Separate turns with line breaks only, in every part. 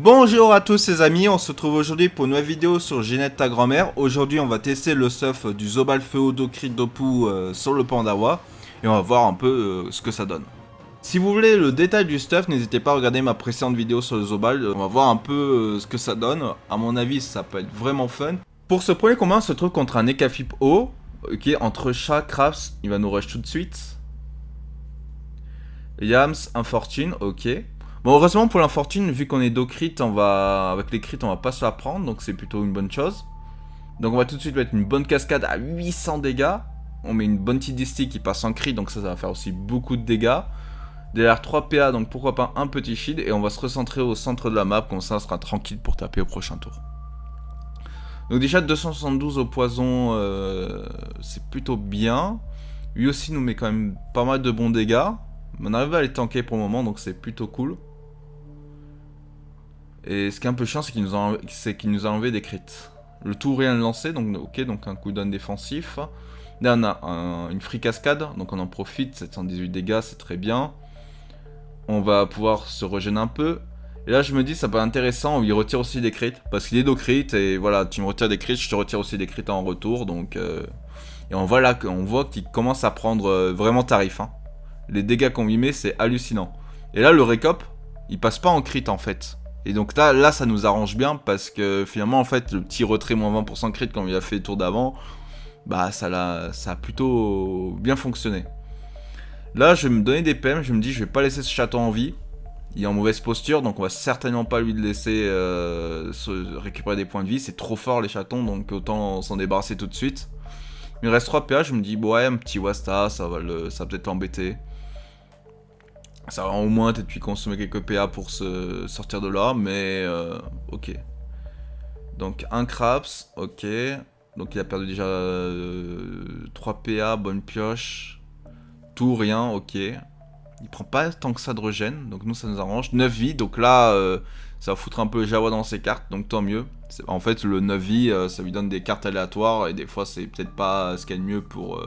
Bonjour à tous les amis, on se retrouve aujourd'hui pour une nouvelle vidéo sur Ginette ta grand-mère. Aujourd'hui on va tester le stuff du Zobal Feo Docrit Dopu sur le Pandawa et on va voir un peu ce que ça donne. Si vous voulez le détail du stuff, n'hésitez pas à regarder ma précédente vidéo sur le Zobal, on va voir un peu ce que ça donne. À mon avis ça peut être vraiment fun. Pour ce premier combat on se trouve contre un Ekafip haut, ok, entre chat, Craps, il va nous rush tout de suite. Yams, Infortune, ok. Bon, heureusement pour l'infortune, vu qu'on est do crit, avec les crits, on va pas se la prendre, donc c'est plutôt une bonne chose. Donc on va tout de suite mettre une bonne cascade à 800 dégâts. On met une bonne TD qui passe en crit, donc ça va faire aussi beaucoup de dégâts. Derrière 3 PA, donc pourquoi pas un petit shield, et on va se recentrer au centre de la map, comme ça on sera tranquille pour taper au prochain tour. Donc déjà 272 au poison, c'est plutôt bien. Lui aussi nous met quand même pas mal de bons dégâts. On arrive à les tanker pour le moment, donc c'est plutôt cool. Et ce qui est un peu chiant, c'est qu'il nous a enlevé des crits. Le tout rien lancé, donc ok, donc un cooldown défensif. Là on a une free cascade, donc on en profite, 718 dégâts, c'est très bien. On va pouvoir se régénérer un peu. Et là je me dis ça peut être intéressant, on lui retire aussi des crits, parce qu'il est do crit, et voilà, tu me retires des crits, je te retire aussi des crits en retour, donc... Et on voit là qu'on voit qu'il commence à prendre vraiment tarif, hein. Les dégâts qu'on lui met, c'est hallucinant. Et là, le récop, il passe pas en crit en fait. Et donc là, ça nous arrange bien parce que finalement, en fait, le petit retrait moins 20% crit qu'on lui a fait le tour d'avant, bah ça a plutôt bien fonctionné. Là, je vais me donner des PM, je me dis, je vais pas laisser ce chaton en vie. Il est en mauvaise posture, donc on va certainement pas lui laisser récupérer des points de vie. C'est trop fort les chatons, donc autant s'en débarrasser tout de suite. Il me reste 3 PA, je me dis, bon, ouais, un petit Wasta, ça va peut-être l'embêter. Ça va au moins peut-être lui consommer quelques PA pour se sortir de là, mais ok. Donc un Craps, ok. Donc il a perdu déjà 3 PA, bonne pioche. Tout, rien, ok. Il prend pas tant que ça de regen, donc nous ça nous arrange. 9 vies, donc là ça va foutre un peu Jawa dans ses cartes, donc tant mieux. En fait le 9 vies ça lui donne des cartes aléatoires et des fois c'est peut-être pas ce qu'il y a de mieux pour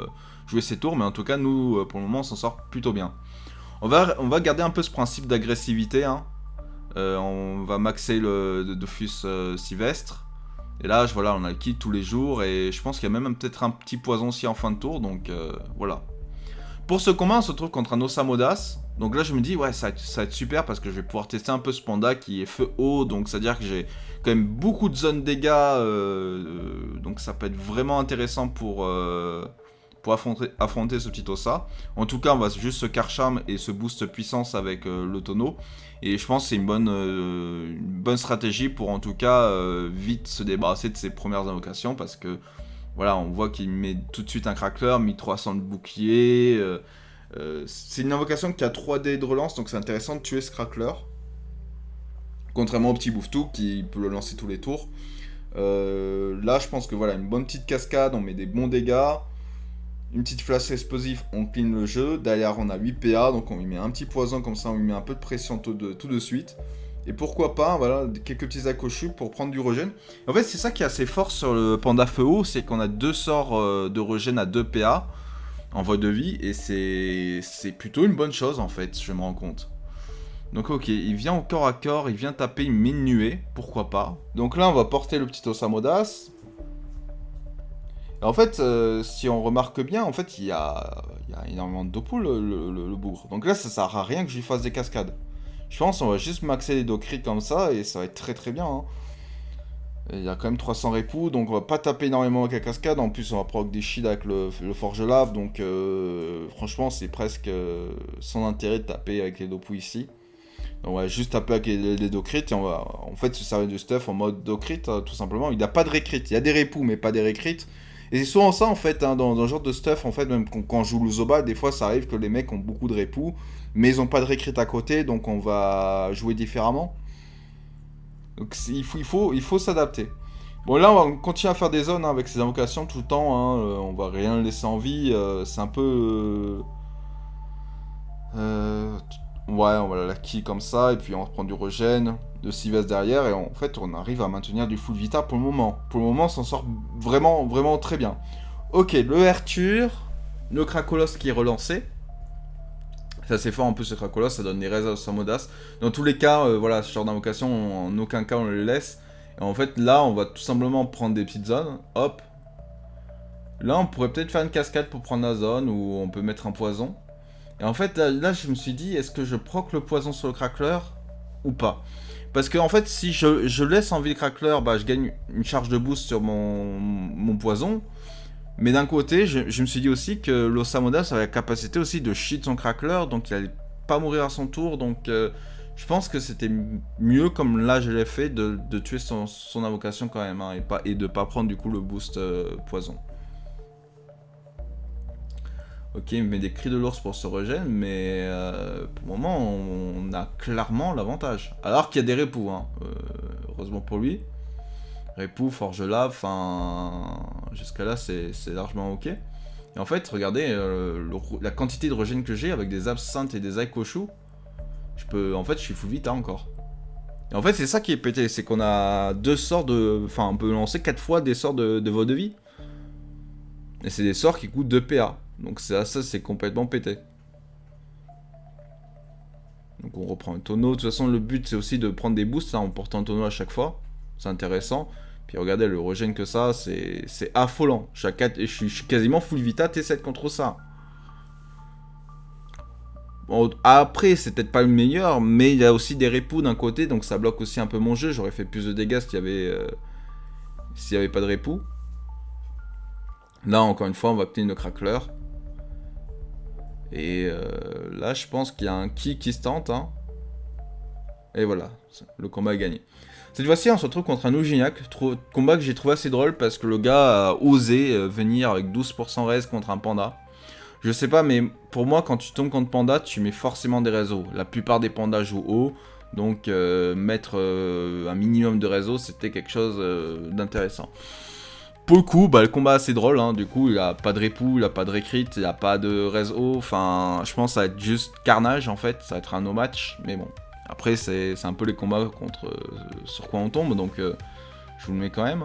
jouer ses tours, mais en tout cas nous pour le moment on s'en sort plutôt bien. On va garder un peu ce principe d'agressivité, hein. On va maxer le Dofus Sylvestre. Et là, voilà, on a le kill tous les jours. Et je pense qu'il y a même peut-être un petit poison aussi en fin de tour. Donc voilà. Pour ce combat, on se retrouve contre un Osamodas. Donc là, je me dis, ouais, ça va être super parce que je vais pouvoir tester un peu ce panda qui est feu haut. Donc c'est-à-dire que j'ai quand même beaucoup de zones dégâts. Donc ça peut être vraiment intéressant pour affronter ce petit Ossa. En tout cas, on va juste se carcham et se boost puissance avec le tonneau. Et je pense que c'est une bonne stratégie pour en tout cas vite se débarrasser de ses premières invocations parce que voilà, on voit qu'il met tout de suite un crackler, 1300 de bouclier. C'est une invocation qui a 3D de relance, donc c'est intéressant de tuer ce crackler. Contrairement au petit Bouftou qui peut le lancer tous les tours. Là, je pense que voilà, une bonne petite cascade, on met des bons dégâts. Une petite flash explosif, on clean le jeu. Derrière, on a 8 PA, donc on lui met un petit poison, comme ça on lui met un peu de pression tout de suite. Et pourquoi pas, voilà, quelques petits acochus pour prendre du regen. En fait, c'est ça qui est assez fort sur le Panda Feu haut, c'est qu'on a 2 sorts de regen à 2 PA en voie de vie, et c'est plutôt une bonne chose en fait, je me rends compte. Donc ok, il vient au corps à corps, il vient taper une mine nuée, pourquoi pas. Donc là, on va porter le petit Osamodas. En fait, si on remarque bien, en fait, il y a énormément de dopo le bourg. Donc là, ça sert à rien que je lui fasse des cascades. Je pense qu'on va juste maxer les do-crits comme ça et ça va être très très bien, hein. Il y a quand même 300 répous, donc on va pas taper énormément avec la cascade. En plus, on va proc des shields avec le forge lave, donc franchement, c'est presque sans intérêt de taper avec les dopous ici. Donc on va juste taper avec les do-crits et on va en fait se servir du stuff en mode do-crit, tout simplement. Il n'y a pas de récrit, il y a des répous mais pas des récrits. Et c'est souvent ça en fait, hein, dans ce genre de stuff, en fait, même quand je joue le Zoba, des fois ça arrive que les mecs ont beaucoup de répous, mais ils ont pas de récrit à côté, donc on va jouer différemment. Donc il faut s'adapter. Bon là on va continuer à faire des zones, hein, avec ces invocations tout le temps, hein, on va rien laisser en vie, c'est un peu... ouais, on va la kill comme ça, et puis on reprend du regen, de Sylvestre derrière, et en fait on arrive à maintenir du full vita pour le moment. Pour le moment on s'en sort vraiment, vraiment très bien. Ok, le Arthur, le Krakolos qui est relancé. C'est assez fort en plus ce Krakolos, ça donne des raises à Samodas. Dans tous les cas, voilà, ce genre d'invocation, en aucun cas on le laisse. Et en fait, là, on va tout simplement prendre des petites zones. Hop. Là, on pourrait peut-être faire une cascade pour prendre la zone, ou on peut mettre un poison. Et en fait, là je me suis dit, est-ce que je proc le poison sur le Crackler ou pas? Parce que en fait, si je laisse en vie le Crackler, bah, je gagne une charge de boost sur mon poison. Mais d'un côté, je me suis dit aussi que l'Osamodas avait la capacité aussi de shit son Crackler, donc il allait pas mourir à son tour. Donc je pense que c'était mieux, comme là je l'ai fait, de tuer son invocation quand même, hein, et de pas prendre du coup le boost poison. Ok, il met des cris de l'ours pour se régène, mais pour le moment, on a clairement l'avantage. Alors qu'il y a des répous, hein. Heureusement pour lui. Répou, forge lave, enfin... Jusqu'à là, c'est largement ok. Et en fait, regardez la quantité de régène que j'ai avec des absinthes et des aikoshu. En fait, je suis full vita encore. Et en fait, c'est ça qui est pété, c'est qu'on a 2 sorts de... Enfin, on peut lancer 4 fois des sorts de voie de vie. Et c'est des sorts qui coûtent 2 PA. Donc ça c'est complètement pété. Donc on reprend un tonneau. De toute façon, le but c'est aussi de prendre des boosts, hein, en portant un tonneau à chaque fois. C'est intéressant. Puis regardez le regen que ça, c'est affolant. Je suis quasiment full vita T7 contre ça. Bon, après, c'est peut-être pas le meilleur, mais il y a aussi des répous d'un côté, donc ça bloque aussi un peu mon jeu. J'aurais fait plus de dégâts s'il y avait pas de répous. Là, encore une fois, on va clean le crackler. Et là, je pense qu'il y a un qui se tente. Hein. Et voilà, le combat est gagné. Cette fois-ci, on se retrouve contre un Ougignac. Combat que j'ai trouvé assez drôle parce que le gars a osé venir avec 12% raise contre un panda. Je sais pas, mais pour moi, quand tu tombes contre panda, tu mets forcément des réseaux. La plupart des pandas jouent haut. Donc, mettre un minimum de réseaux, c'était quelque chose d'intéressant. Pour le coup, bah, le combat est assez drôle, hein. Du coup, il a pas de répou, il a pas de recrit, il a pas de réseau, enfin, je pense que ça va être juste carnage, en fait, ça va être un no match, mais bon. Après, c'est un peu les combats contre sur quoi on tombe, donc je vous le mets quand même.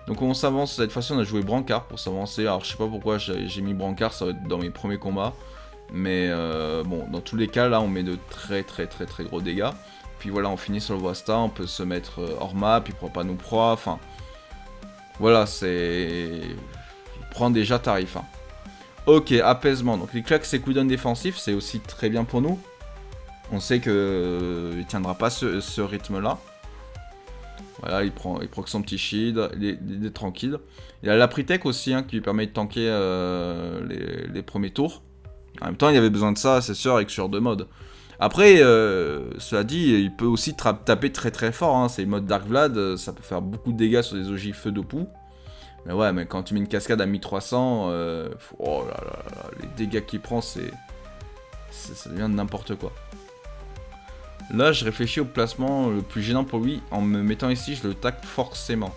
Donc on s'avance, cette fois-ci on a joué Brancard pour s'avancer, alors je sais pas pourquoi j'ai mis Brancard, ça va être dans mes premiers combats. Mais bon, dans tous les cas, là on met de très gros dégâts. Puis voilà, on finit sur le Voista, on peut se mettre hors map, il prend pas nos proies, enfin... Voilà, c'est... Il prend déjà tarif. Hein. Ok, apaisement. Donc les claques, c'est cooldown défensif, c'est aussi très bien pour nous. On sait que il tiendra pas ce rythme-là. Voilà, il proc son petit shield, il est tranquille. Il a la Pritech aussi, hein, qui lui permet de tanker les premiers tours. En même temps, il y avait besoin de ça, c'est sûr, avec ce genre de mode. Après, cela dit, il peut aussi taper très fort, hein. C'est le mode Dark Vlad, ça peut faire beaucoup de dégâts sur des OJ feu de poux. Mais ouais, mais quand tu mets une cascade à 1300, oh là là, les dégâts qu'il prend, ça devient n'importe quoi. Là, je réfléchis au placement le plus gênant pour lui. En me mettant ici, je le tacle forcément.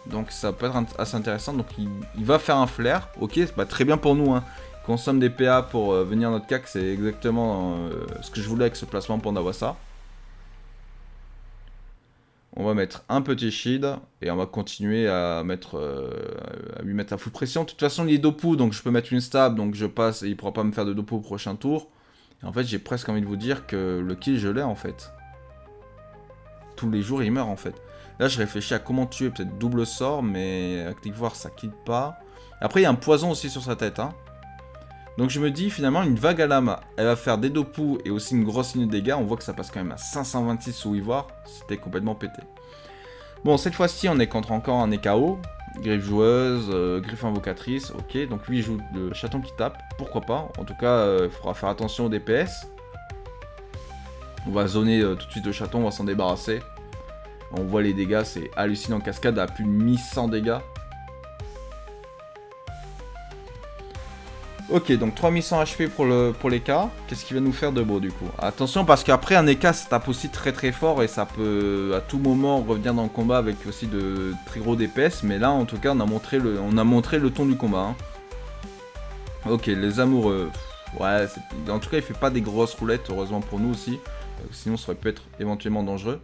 Donc ça peut être assez intéressant. Donc il va faire un flair. Ok, c'est pas très bien pour nous, hein. Consomme des PA pour venir notre cac, c'est exactement ce que je voulais avec ce placement pour avoir ça. On va mettre un petit shield et on va continuer à lui mettre à full pression. De toute façon, il est dopu, donc je peux mettre une stab, donc je passe et il pourra pas me faire de dopu au prochain tour. Et en fait, j'ai presque envie de vous dire que le kill, je l'ai en fait. Tous les jours, il meurt en fait. Là, je réfléchis à comment tuer, peut-être double sort, mais clic voir, ça quitte pas. Après, il y a un poison aussi sur sa tête, hein. Donc je me dis finalement une vague à lame, elle va faire des dopous et aussi une grosse ligne de dégâts. On voit que ça passe quand même à 526 sous Ivoire, c'était complètement pété. Bon, cette fois-ci on est contre encore un EKO, griffe joueuse, griffe invocatrice, ok. Donc lui il joue le chaton qui tape, pourquoi pas. En tout cas, il faudra faire attention au DPS. On va zoner tout de suite le chaton, on va s'en débarrasser. On voit les dégâts, c'est hallucinant. Cascade à plus de 1100 dégâts. Ok, donc 3100 HP pour l'EK. Qu'est-ce qu'il va nous faire de beau du coup? Attention parce qu'après un EK ça tape aussi très fort et ça peut à tout moment revenir dans le combat avec aussi de très gros DPS. Mais là en tout cas on a montré le ton du combat. Hein. Ok, les amoureux. Ouais, en tout cas il fait pas des grosses roulettes, heureusement pour nous aussi. Sinon ça aurait pu être éventuellement dangereux.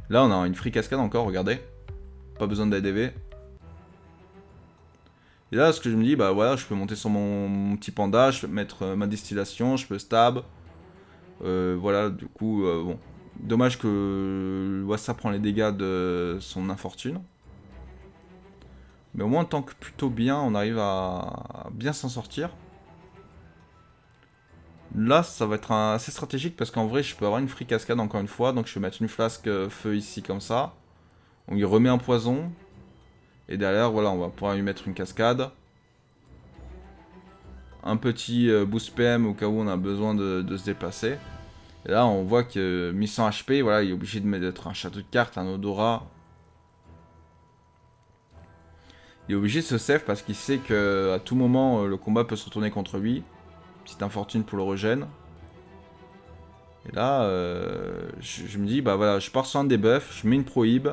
Là on a une free cascade encore, regardez. Pas besoin d'ADV. Et là, ce que je me dis, bah voilà, je peux monter sur mon petit panda, je peux mettre ma distillation, je peux stab. Voilà, du coup, bon. Dommage que Wassa prend les dégâts de son infortune. Mais au moins, tant que plutôt bien, on arrive à bien s'en sortir. Là, ça va être assez stratégique parce qu'en vrai, je peux avoir une free cascade encore une fois. Donc, je vais mettre une flasque feu ici comme ça. On lui remet un poison. Et derrière, voilà, on va pouvoir lui mettre une cascade. Un petit boost PM au cas où on a besoin de se déplacer. Et là, on voit que 1100 HP, voilà, il est obligé de mettre un château de cartes, un odorat. Il est obligé de se save parce qu'il sait qu'à tout moment, le combat peut se retourner contre lui. Petite infortune pour le regen. Et là, je me dis, bah voilà, je pars sur un debuff, je mets une prohibe.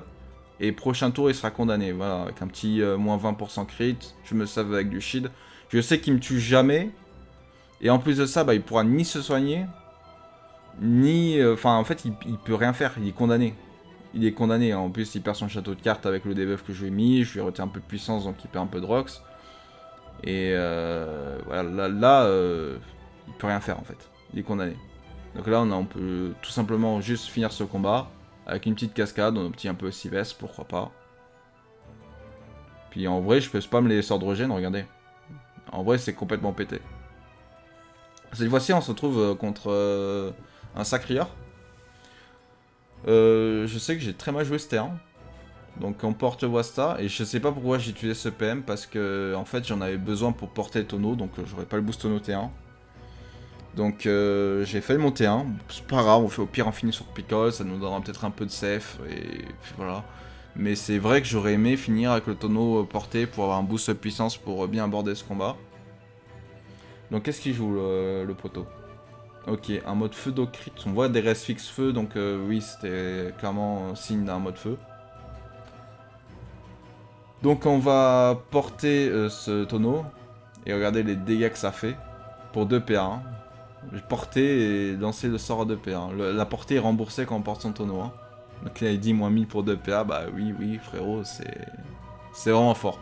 Et prochain tour, il sera condamné. Voilà, avec un petit moins 20% crit. Je me save avec du shield. Je sais qu'il me tue jamais. Et en plus de ça, bah, il pourra ni se soigner, ni... Enfin, en fait, il peut rien faire. Il est condamné. Il est condamné. En plus, il perd son château de cartes avec le debuff que je lui ai mis. Je lui ai retiré un peu de puissance, donc il perd un peu de rocks. Et voilà, là il peut rien faire, en fait. Il est condamné. Donc là, on peut tout simplement juste finir ce combat. Avec une petite cascade, on obtient un peu Sylvestre, pourquoi pas. Puis en vrai, je peux spam les sorts de regen, regardez. En vrai, c'est complètement pété. Cette fois-ci, on se retrouve contre un Sacrieur. Je sais que j'ai très mal joué ce T1. Donc on porte Wasta, et je sais pas pourquoi j'ai utilisé ce PM, parce que en fait j'en avais besoin pour porter le tonneau, donc j'aurais pas le boost tonneau T1. Donc j'ai fait mon T1, c'est pas grave, on fait au pire un fini sur Pickle, ça nous donnera peut-être un peu de safe, et puis voilà. Mais c'est vrai que j'aurais aimé finir avec le tonneau porté pour avoir un boost de puissance pour bien aborder ce combat. Donc qu'est-ce qu'il joue le poteau? Ok, un mode feu d'eau crit, on voit des restes fixes feu, donc oui c'était clairement signe d'un mode feu. Donc on va porter ce tonneau, et regardez les dégâts que ça fait, pour 2 PA. Hein. Porter et lancer le sort à 2 PA. La portée est remboursée quand on porte son tonneau. Hein. Donc là il dit moins 1000 pour 2 PA, bah oui frérot, c'est vraiment fort.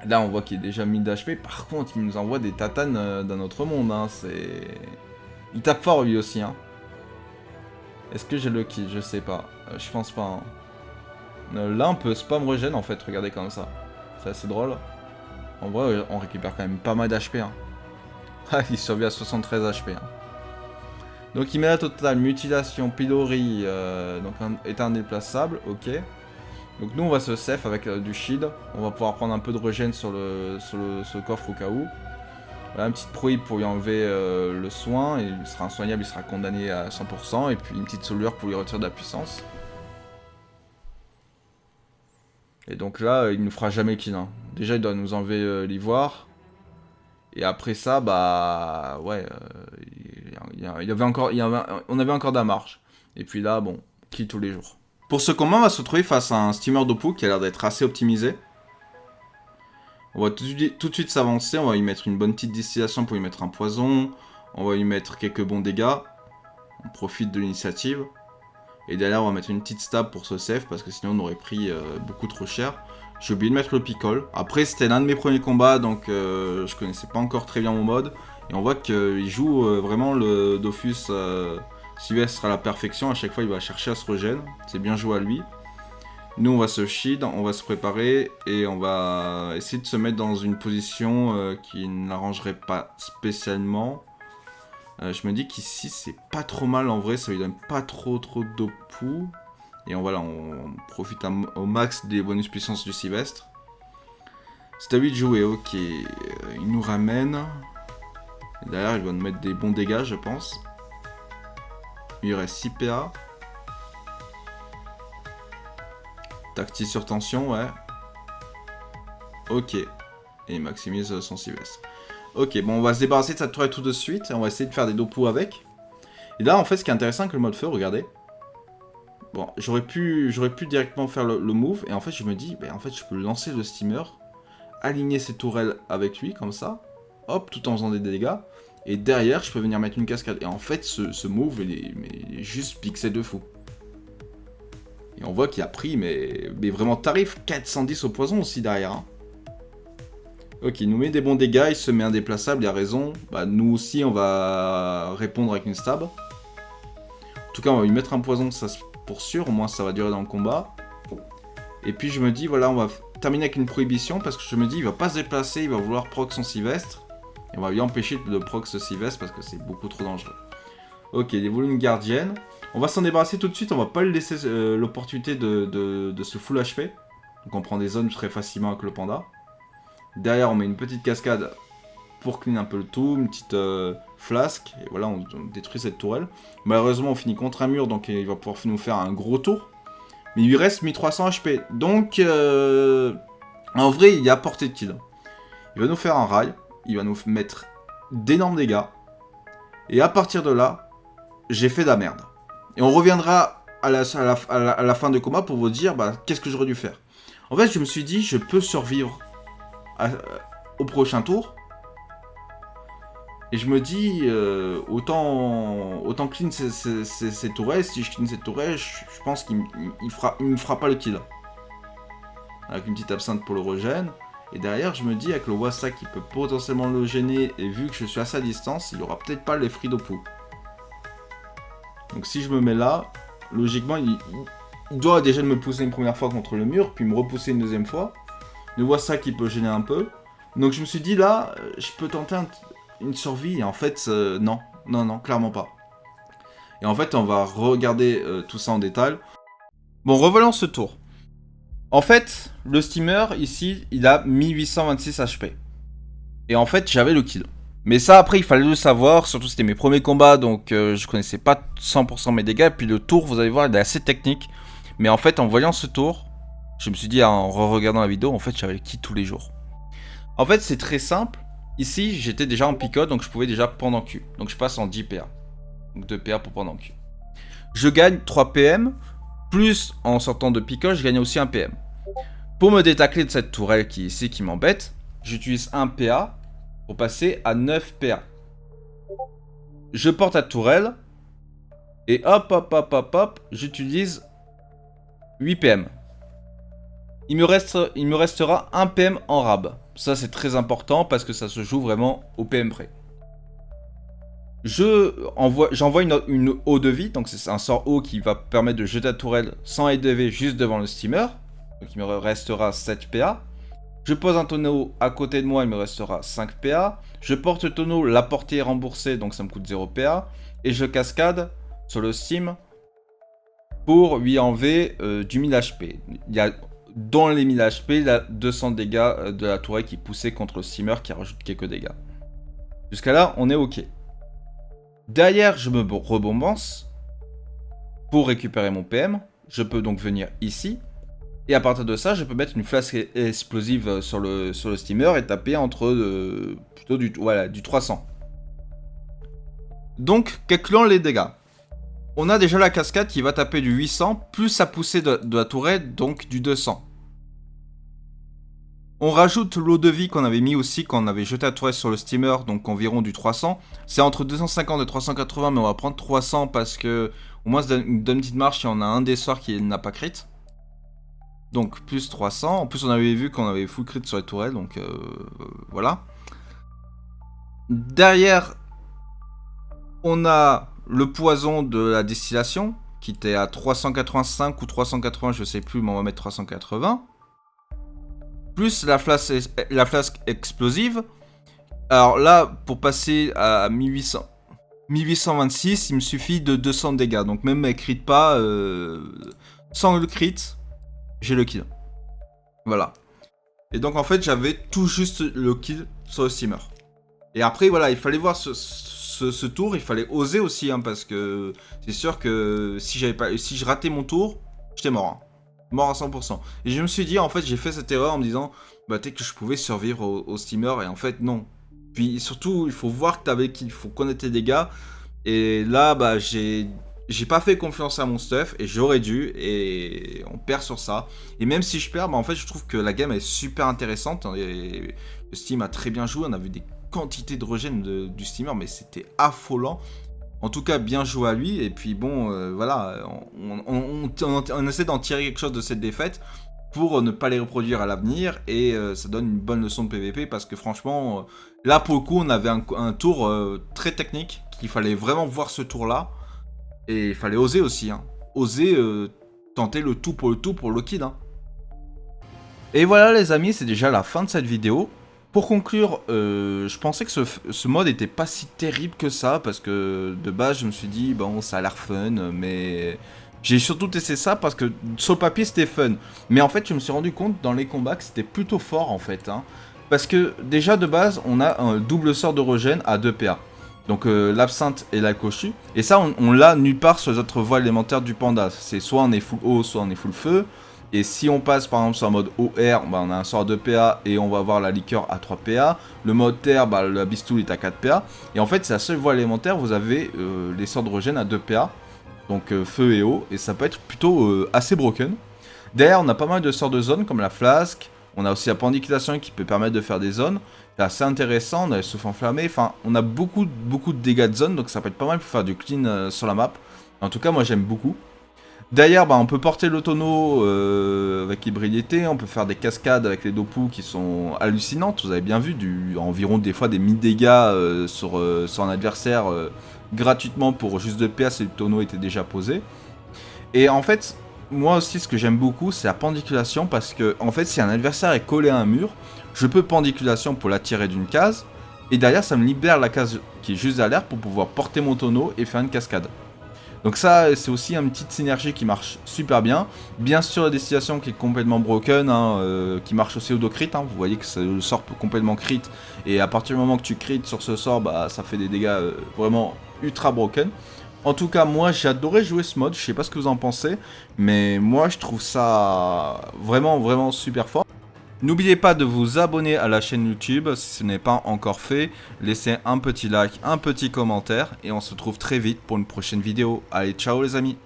Là on voit qu'il est déjà 1000 d'HP, par contre il nous envoie des tatanes d'un autre monde. Hein. Il tape fort lui aussi. Hein. Est-ce que j'ai le kill? Je sais pas, je pense pas. Hein. Là on peut spam regen en fait, regardez comme ça. C'est assez drôle. En vrai on récupère quand même pas mal d'HP. Hein. Ah, il survit à 73 HP. Hein. Donc il met la totale, mutilation, pilori, donc un état indéplaçable, ok. Donc nous on va se safe avec du shield. On va pouvoir prendre un peu de regen sur ce coffre au cas où. Voilà, une petite prohibe pour lui enlever le soin, et il sera insoignable, il sera condamné à 100%, et puis une petite soulure pour lui retirer de la puissance. Et donc là, il nous fera jamais kill. Hein. Déjà il doit nous enlever l'ivoire. Et après ça, bah ouais, on avait encore de la marge. Et puis là, bon, kill tous les jours. Pour ce combat, on va se retrouver face à un steamer d'Opou qui a l'air d'être assez optimisé. On va tout de suite s'avancer, on va lui mettre une bonne petite distillation pour lui mettre un poison. On va lui mettre quelques bons dégâts. On profite de l'initiative. Et derrière, on va mettre une petite stab pour ce save, parce que sinon on aurait pris beaucoup trop cher. J'ai oublié de mettre le pickle. Après, c'était l'un de mes premiers combats, donc je connaissais pas encore très bien mon mode. Et on voit qu'il joue vraiment le Dofus Sylvestre à la perfection. À chaque fois, il va chercher à se regen. C'est bien joué à lui. Nous, on va se shield, on va se préparer, et on va essayer de se mettre dans une position qui ne l'arrangerait pas spécialement. Je me dis qu'ici, c'est pas trop mal en vrai, ça lui donne pas trop d'Opou. Et voilà, on profite au max des bonus puissance du Sylvestre. C'est à lui de jouer, ok. Il nous ramène. Et derrière, il va nous mettre des bons dégâts, je pense. Il reste 6 PA. Tactile sur tension, ouais. Ok. Et il maximise son Sylvestre. Ok, bon, on va se débarrasser de cette tourelle tout de suite. Et on va essayer de faire des dopos avec. Et là, en fait, ce qui est intéressant avec le mode feu, regardez. Bon, j'aurais pu directement faire le move, et en fait je me dis, en fait je peux lancer le steamer, aligner ses tourelles avec lui, comme ça, hop, tout en faisant des dégâts, et derrière je peux venir mettre une cascade. Et en fait ce move, il est juste pixel de fou. Et on voit qu'il a pris, mais vraiment tarif, 410 au poison aussi derrière. Hein. Ok, il nous met des bons dégâts, il se met indéplaçable, il a raison. Bah, nous aussi, on va répondre avec une stab. En tout cas, on va lui mettre un poison, ça pour sûr, au moins ça va durer dans le combat. Et puis je me dis, voilà, on va terminer avec une prohibition, parce que je me dis, il va pas se déplacer, il va vouloir proc son Sylvestre. Et on va lui empêcher de proc ce Sylvestre, parce que c'est beaucoup trop dangereux. Ok, des volumes gardiennes. On va s'en débarrasser tout de suite, on va pas lui laisser l'opportunité de se full HP. Donc on prend des zones très facilement avec le panda. Derrière, on met une petite cascade pour clean un peu le tout, une petite flasque, et voilà, on détruit cette tourelle. Malheureusement, on finit contre un mur, donc il va pouvoir nous faire un gros tour. Mais il lui reste 1300 HP, donc en vrai, il y a portée de kill. Il va nous faire un rail, il va nous mettre d'énormes dégâts, et à partir de là, j'ai fait de la merde. Et on reviendra à la fin du combat pour vous dire, bah, qu'est-ce que j'aurais dû faire. En fait, je me suis dit, je peux survivre au prochain tour. Et je me dis, autant clean ces tourelles. Si je clean cette tourelle, je pense qu'il me fera pas le kill. Avec une petite absinthe pour le regen. Et derrière, je me dis, avec le Wassa qui peut potentiellement le gêner, et vu que je suis à sa distance, il aura peut-être pas les Fridopu. Donc si je me mets là, logiquement, il doit déjà me pousser une première fois contre le mur, puis me repousser une deuxième fois. Le Wassa qui peut gêner un peu. Donc je me suis dit, là, je peux tenter une survie, et en fait, non, clairement pas. Et en fait, on va regarder tout ça en détail. Bon, revenons ce tour. En fait, le steamer, ici, il a 1826 HP. Et en fait, j'avais le kill. Mais ça, après, il fallait le savoir, surtout c'était mes premiers combats, donc je connaissais pas 100% mes dégâts. Et puis le tour, vous allez voir, il est assez technique. Mais en fait, en voyant ce tour, je me suis dit, en re-regardant la vidéo, en fait, j'avais le kill tous les jours. En fait, c'est très simple. Ici, j'étais déjà en picote, donc je pouvais déjà prendre en Q. Donc je passe en 10 PA. Donc 2 PA pour prendre en Q. Je gagne 3 PM, plus en sortant de picote, je gagne aussi 1 PM. Pour me détacler de cette tourelle qui est ici, qui m'embête, j'utilise 1 PA pour passer à 9 PA. Je porte la tourelle, et hop, j'utilise 8 PM. Il me restera 1 PM en rab. Ça, c'est très important parce que ça se joue vraiment au PM près. J'envoie une eau de vie, donc c'est un sort eau qui va permettre de jeter la tourelle sans aide de vie juste devant le steamer. Donc il me restera 7 PA. Je pose un tonneau à côté de moi, il me restera 5 PA. Je porte le tonneau, la portée est remboursée, donc ça me coûte 0 PA. Et je cascade sur le steam pour lui enlever du 1000 HP. Il y a dans les 1000 HP, il a 200 dégâts de la tourelle qui poussait contre le steamer qui rajoute quelques dégâts. Jusqu'à là, on est ok. Derrière, je me rebombanse pour récupérer mon PM. Je peux donc venir ici. Et à partir de ça, je peux mettre une flasque explosive sur le steamer et taper entre plutôt du 300. Donc, calculons les dégâts. On a déjà la cascade qui va taper du 800, plus sa poussée de la tourelle, donc du 200. On rajoute l'eau de vie qu'on avait mis aussi quand on avait jeté la tourelle sur le steamer, donc environ du 300. C'est entre 250 et 380, mais on va prendre 300 parce que au moins ça donne une petite marche si on a un des sorts qui n'a pas crit. Donc plus 300. En plus on avait vu qu'on avait full crit sur les tourelles, donc voilà. Derrière, on a le poison de la distillation qui était à 385 ou 380, je sais plus, mais on va mettre 380. Plus la flasque explosive. Alors là, pour passer à 1826, il me suffit de 200 dégâts. Donc même elle crit pas, sans le crit, j'ai le kill. Voilà. Et donc en fait, j'avais tout juste le kill sur le steamer. Et après, voilà, il fallait voir ce tour, il fallait oser aussi, hein, parce que c'est sûr que si je ratais mon tour, j'étais mort. Hein. Mort à 100%. Et je me suis dit, en fait, j'ai fait cette erreur en me disant, bah, peut-être que je pouvais survivre au steamer, et en fait, non. Puis surtout, il faut voir que il faut connaître tes dégâts. Et là, bah, j'ai pas fait confiance à mon stuff, et j'aurais dû, et on perd sur ça. Et même si je perds, bah, en fait, je trouve que la game est super intéressante. Et le Steam a très bien joué, on a vu des quantités de regen du steamer, mais c'était affolant. En tout cas, bien joué à lui. Et puis bon, voilà, on essaie d'en tirer quelque chose de cette défaite. pour ne pas les reproduire à l'avenir, et ça donne une bonne leçon de PVP, parce que franchement, là pour le coup, on avait un tour très technique, qu'il fallait vraiment voir ce tour-là, et il fallait oser aussi, hein. Oser tenter le tout pour Lockheed, hein. Et voilà les amis, c'est déjà la fin de cette vidéo. Pour conclure, je pensais que ce mode était pas si terrible que ça, parce que de base je me suis dit, bon ça a l'air fun, mais j'ai surtout testé ça parce que sur le papier c'était fun. Mais en fait je me suis rendu compte dans les combats que c'était plutôt fort en fait, hein. Parce que déjà de base on a un double sort de regen à 2 PA. Donc l'absinthe et la cochue. Et ça on l'a nulle part sur les autres voies élémentaires du panda. C'est soit on est full eau, soit on est full feu. Et si on passe par exemple sur un mode OR, bah, on a un sort de PA et on va avoir la liqueur à 3 PA. Le mode terre, bah, la bistoule est à 4 PA. Et en fait, c'est la seule voie élémentaire, vous avez les sorts de regen à 2 PA. Donc feu et eau. Et ça peut être plutôt assez broken. Derrière, on a pas mal de sorts de zone comme la flasque. On a aussi la pendiculation qui peut permettre de faire des zones. C'est assez intéressant. On a le souffle enflammé. Enfin, on a beaucoup de dégâts de zone. Donc ça peut être pas mal pour faire du clean sur la map. En tout cas, moi j'aime beaucoup. Derrière, bah, on peut porter le tonneau avec hybridité, on peut faire des cascades avec les dopus qui sont hallucinantes, vous avez bien vu, environ des fois des 1000 dégâts sur un adversaire gratuitement pour juste 2 PA si le tonneau était déjà posé. Et en fait, moi aussi ce que j'aime beaucoup c'est la pendiculation parce que en fait si un adversaire est collé à un mur, je peux pendiculation pour l'attirer d'une case, et derrière ça me libère la case qui est juste derrière pour pouvoir porter mon tonneau et faire une cascade. Donc ça, c'est aussi une petite synergie qui marche super bien. Bien sûr, la destillation qui est complètement broken, hein, qui marche aussi au dos crit. Hein. Vous voyez que le sort peut complètement crit. Et à partir du moment que tu crit sur ce sort, bah, ça fait des dégâts vraiment ultra broken. En tout cas, moi, j'ai adoré jouer ce mode. Je sais pas ce que vous en pensez. Mais moi, je trouve ça vraiment super fort. N'oubliez pas de vous abonner à la chaîne YouTube si ce n'est pas encore fait. Laissez un petit like, un petit commentaire et on se retrouve très vite pour une prochaine vidéo. Allez, ciao les amis!